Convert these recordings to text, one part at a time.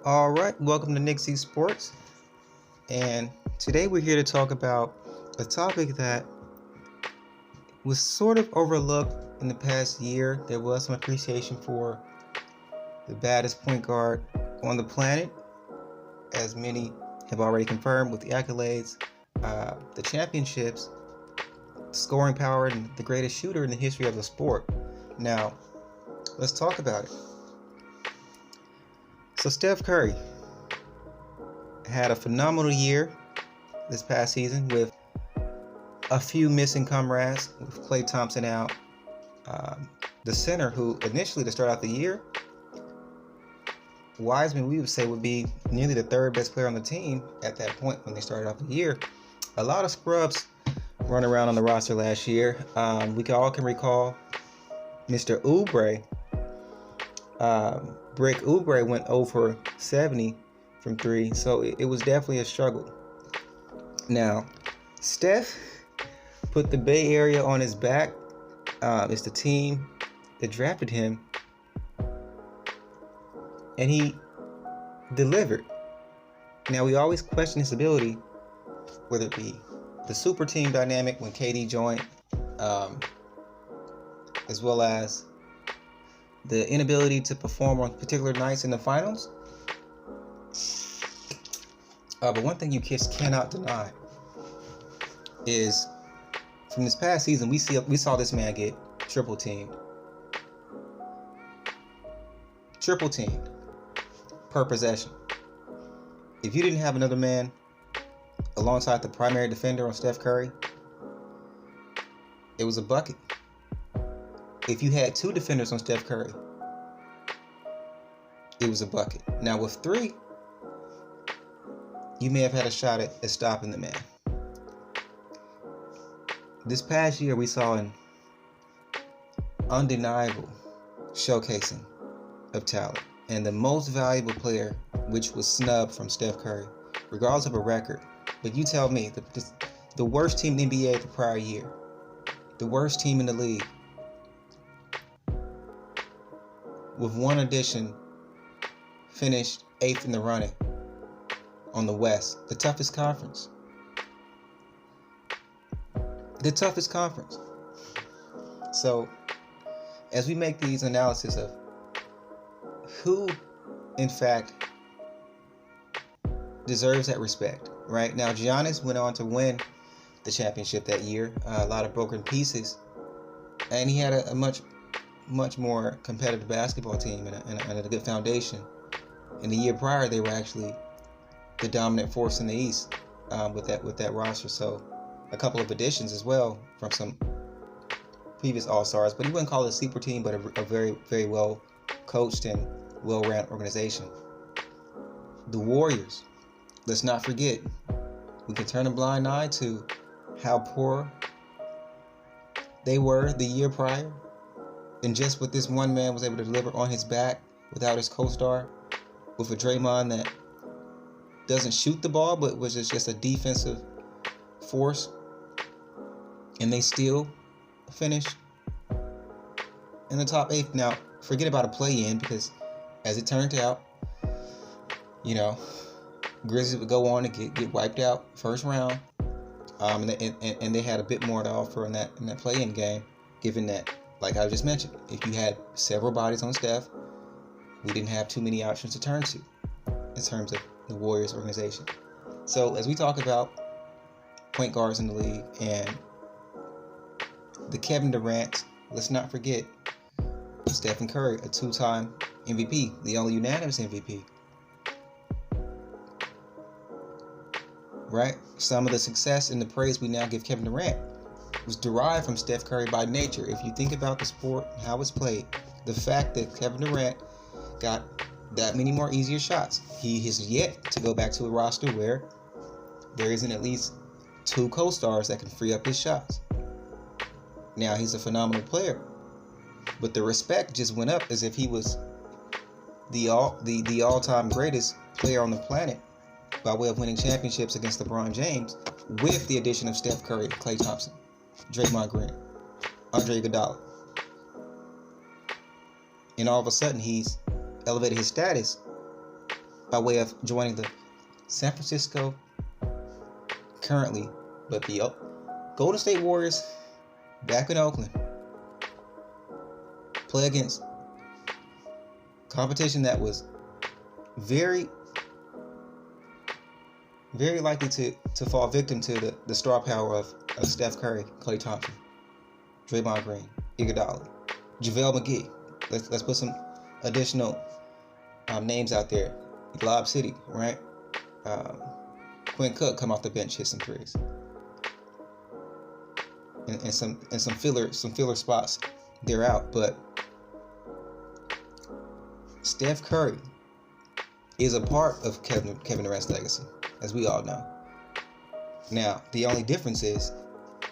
All right, welcome to Nixie Sports. And today we're here to talk about a topic that was sort of overlooked in the past year. There was some appreciation for the baddest point guard on the planet, as many have already confirmed with the accolades, the championships, scoring power, and the greatest shooter in the history of the sport. Now, let's talk about it. So Steph Curry had a phenomenal year this past season with a few missing comrades, with Klay Thompson out. The center, who initially to start out the year, Wiseman, we would say, would be nearly the third best player on the team at that point when they started off the year. A lot of scrubs run around on the roster last year. We all can recall Mr. Oubre. Brick Oubre went over 70 from three, so it was definitely a struggle. Now, Steph put the Bay Area on his back. It's the team that drafted him, and he delivered. Now, we always question his ability, whether it be the super team dynamic when KD joined, as well as the inability to perform on particular nights in the finals. But one thing you just cannot deny is from this past season, we saw this man get triple teamed per possession. If you didn't have another man alongside the primary defender on Steph Curry, it was a bucket. If you had two defenders on Steph Curry, it was a bucket. Now with three, you may have had a shot at stopping the man. This past year, we saw an undeniable showcasing of talent, and the most valuable player, which was snubbed from Steph Curry, regardless of a record. But you tell me, the worst team in the NBA the prior year, the worst team in the league, with one addition, finished 8th in the running on the West, the toughest conference. So, as we make these analysis of who, in fact, deserves that respect, right? Now, Giannis went on to win the championship that year, a lot of broken pieces, and he had a much more competitive basketball team and a good foundation. In the year prior, they were actually the dominant force in the East with that roster. So a couple of additions as well from some previous All-Stars, but you wouldn't call it a super team, but a very, very well coached and well-ran organization. The Warriors, let's not forget, we can turn a blind eye to how poor they were the year prior. And just what this one man was able to deliver on his back without his co-star, with a Draymond that doesn't shoot the ball, but was just a defensive force. And they still finished in the top 8. Now, forget about a play-in, because as it turned out, Grizzlies would go on to get wiped out first round. And they had a bit more to offer in that play-in game, given that, like I just mentioned, if you had several bodies on Steph, we didn't have too many options to turn to in terms of the Warriors organization. So as we talk about point guards in the league and the Kevin Durant, let's not forget Stephen Curry, a two-time MVP, the only unanimous MVP. Right? Some of the success and the praise we now give Kevin Durant was derived from Steph Curry by nature. If you think about the sport and how it's played, the fact that Kevin Durant got that many more easier shots, he has yet to go back to a roster where there isn't at least two co-stars that can free up his shots. Now, he's a phenomenal player, but the respect just went up as if he was the all-time greatest player on the planet by way of winning championships against LeBron James, with the addition of Steph Curry, Klay Thompson, Draymond Green, Andre Iguodala. And all of a sudden, he's elevated his status by way of joining the San Francisco currently, but the Golden State Warriors back in Oakland play against competition that was very, very likely to fall victim to the star power of Steph Curry, Klay Thompson, Draymond Green, Iguodala, JaVale McGee. Let's put some additional names out there. Lob City, right? Quinn Cook come off the bench, hit some threes, and some filler spots. They're out, but Steph Curry is a part of Kevin Durant's legacy, as we all know. Now, the only difference is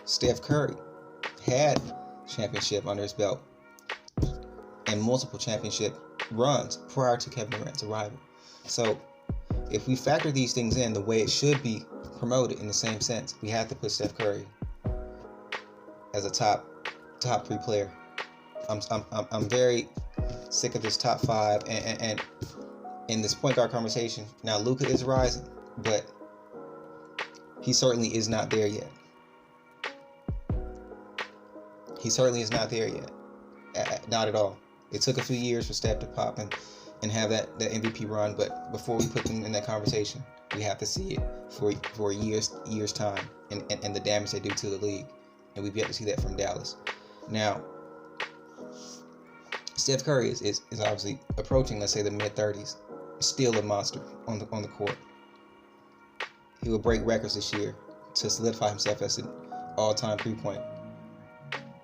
Steph Curry had championship under his belt and multiple championship runs prior to Kevin Durant's arrival. So, if we factor these things in the way it should be promoted in the same sense, we have to put Steph Curry as a top 3 player. I'm very sick of this top 5 and in this point guard conversation. Now Luka is rising, but he certainly is not there yet. He certainly is not there yet. Not at all. It took a few years for Steph to pop and have that MVP run, but before we put them in that conversation, we have to see it for years time and the damage they do to the league. And we've yet to see that from Dallas. Now, Steph Curry is obviously approaching, let's say, the mid-30s, still a monster on the court. He will break records this year to solidify himself as an all-time 3-point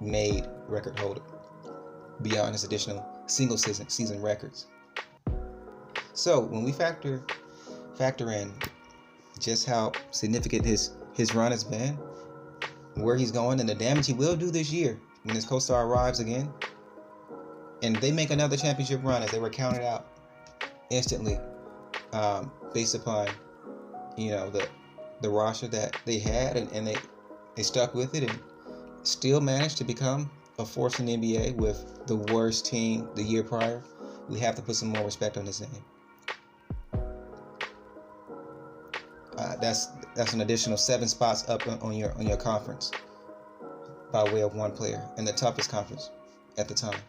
made record holder, beyond his additional single season records. So when we factor in just how significant his run has been, where he's going, and the damage he will do this year when his co-star arrives again, and they make another championship run as they were counted out instantly, based upon the roster that they had, and they stuck with it and still managed to become a force in the NBA with the worst team the year prior. We have to put some more respect on his name. That's an additional 7 spots up on your conference by way of one player in the toughest conference at the time.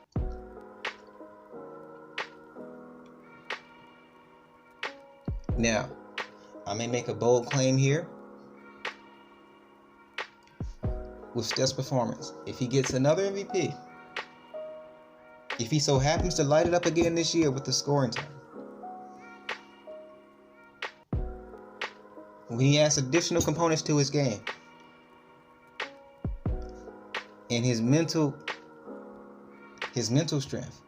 Now, I may make a bold claim here with Steph's performance. If he gets another MVP, if he so happens to light it up again this year with the scoring time, when he adds additional components to his game, and his mental strength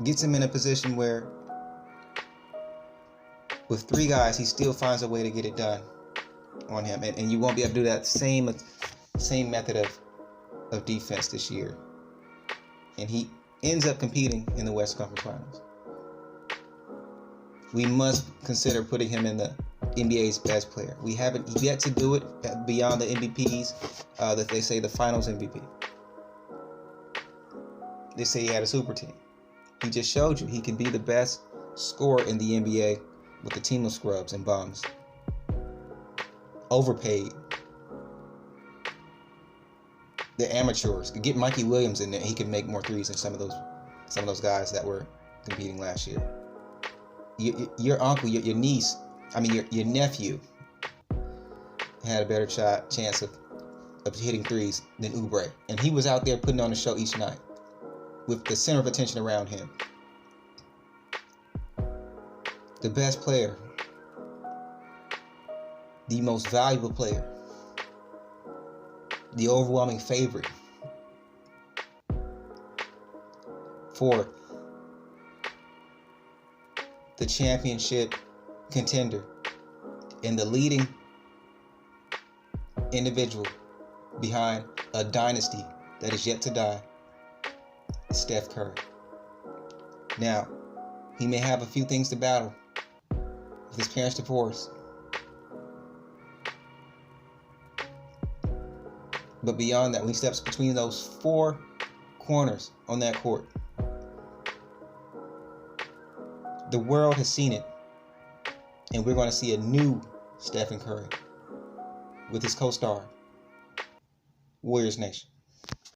gets him in a position where with 3 guys he still finds a way to get it done on him, and you won't be able to do that same method of defense this year, and he ends up competing in the Western Conference Finals. We must consider putting him in the NBA's best player. We haven't yet to do it beyond the MVPs that they say the Finals MVP. They say he had a super team. He just showed you he can be the best scorer in the NBA with a team of scrubs and bums. Overpaid. The amateurs. Get Mikey Williams in there. He can make more threes than some of those guys that were competing last year. Your uncle, your niece, your nephew had a better chance of hitting threes than Oubre, and he was out there putting on a show each night with the center of attention around him. The best player, the most valuable player, the overwhelming favorite for the championship contender, and the leading individual behind a dynasty that is yet to die, Steph Curry. Now, he may have a few things to battle with his parents' divorce, but beyond that, when he steps between those 4 corners on that court, The world has seen it, and we're going to see a new Stephen Curry with his co-star, Warriors Nation.